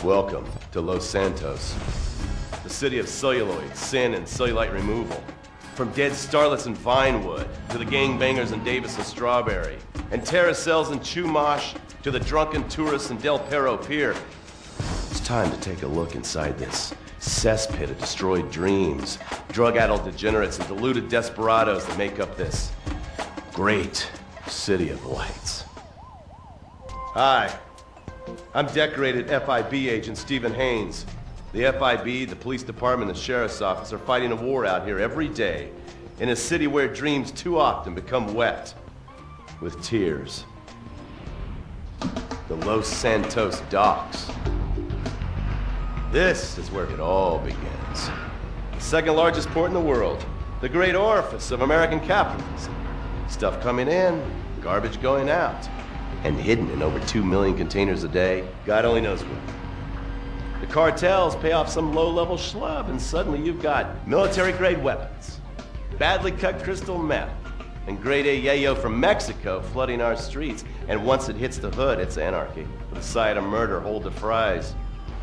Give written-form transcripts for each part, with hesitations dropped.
Welcome to Los Santos, the city of celluloid, sin, and cellulite removal. From dead starlets in Vinewood, to the gangbangers in Davis and Strawberry, and terracels in Chumash, to the drunken tourists in Del Perro Pier. It's time to take a look inside this cesspit of destroyed dreams, drug-addled degenerates, and deluded desperados that make up this great city of lights. Hi, I'm decorated FIB agent Stephen Haynes. The FIB, the police department, and the sheriff's office are fighting a war out here every day in a city where dreams too often become wet with tears. The Los Santos docks. This is where it all begins. The second largest port in the world, the great orifice of American capitalism. Stuff coming in, garbage going out, and hidden in over 2 million containers a day, God only knows where. The cartels pay off some low-level schlub, and suddenly you've got military-grade weapons, badly cut crystal meth, and grade A yayo from Mexico flooding our streets. And once it hits the hood, it's anarchy, with a side of murder hold to fries.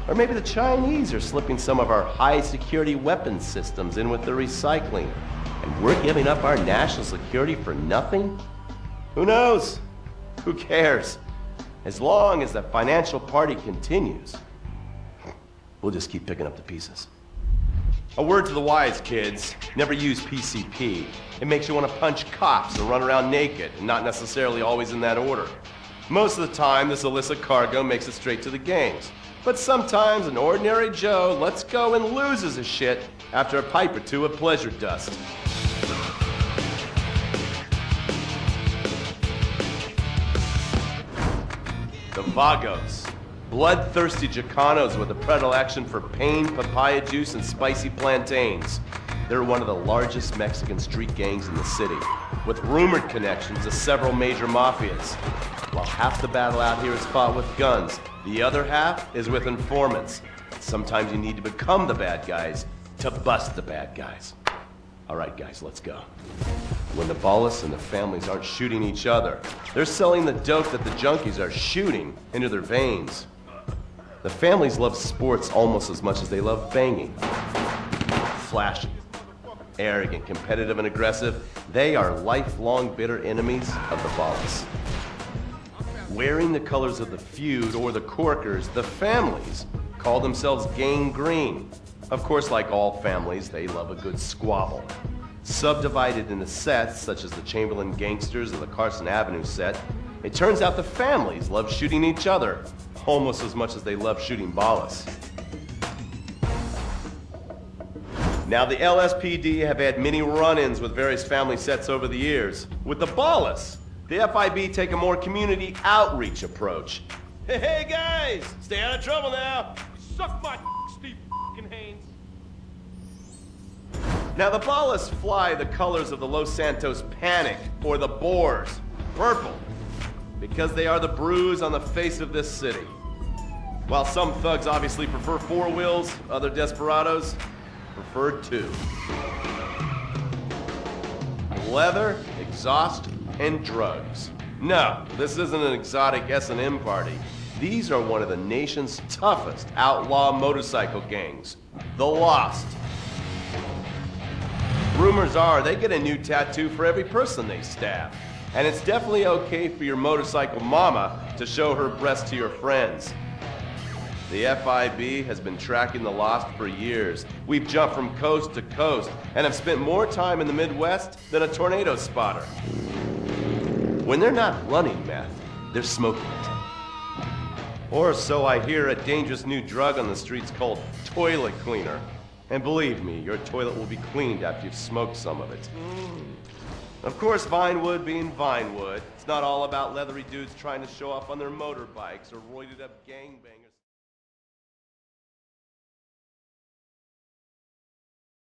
Or maybe the Chinese are slipping some of our high-security weapons systems in with the recycling, and we're giving up our national security for nothing? Who knows? Who cares? As long as the financial party continues, we'll just keep picking up the pieces. A word to the wise, kids. Never use PCP. It makes you want to punch cops and run around naked, and not necessarily always in that order. Most of the time, this illicit cargo makes it straight to the gangs. But sometimes an ordinary Joe lets go and loses his shit after a pipe or two of pleasure dust. The Vagos. Bloodthirsty Chicanos with a predilection for pain, papaya juice, and spicy plantains. They're one of the largest Mexican street gangs in the city, with rumored connections to several major mafias. While half the battle out here is fought with guns, the other half is with informants. Sometimes you need to become the bad guys to bust the bad guys. All right, guys, let's go. When the ballas and the families aren't shooting each other, they're selling the dope that the junkies are shooting into their veins. The families love sports almost as much as they love banging. Flashy, arrogant, competitive, and aggressive, they are lifelong bitter enemies of the ballas. Wearing the colors of the feud or the corkers, the families call themselves Gang Green. Of course, like all families, they love a good squabble. Subdivided into sets, such as the Chamberlain Gangsters or the Carson Avenue set, it turns out the families love shooting each other almost as much as they love shooting ballas. Now, the LSPD have had many run-ins with various family sets over the years. With the ballas, the FIB take a more community outreach approach. Hey guys, stay out of trouble now. Suck my Steve Haynes. Now the ballas fly the colors of the Los Santos Panic, or the Boers, purple, because they are the bruise on the face of this city. While some thugs obviously prefer 4 wheels, other desperados prefer 2. Leather, exhaust, and drugs. No, this isn't an exotic S&M party. These are one of the nation's toughest outlaw motorcycle gangs, the Lost. Rumors are they get a new tattoo for every person they stab. And it's definitely okay for your motorcycle mama to show her breast to your friends. The FIB has been tracking the Lost for years. We've jumped from coast to coast and have spent more time in the Midwest than a tornado spotter. When they're not running meth, they're smoking it. Or so I hear, a dangerous new drug on the streets called toilet cleaner. And believe me, your toilet will be cleaned after you've smoked some of it. Of course, Vinewood being Vinewood, it's not all about leathery dudes trying to show off on their motorbikes or roided up gangbangers.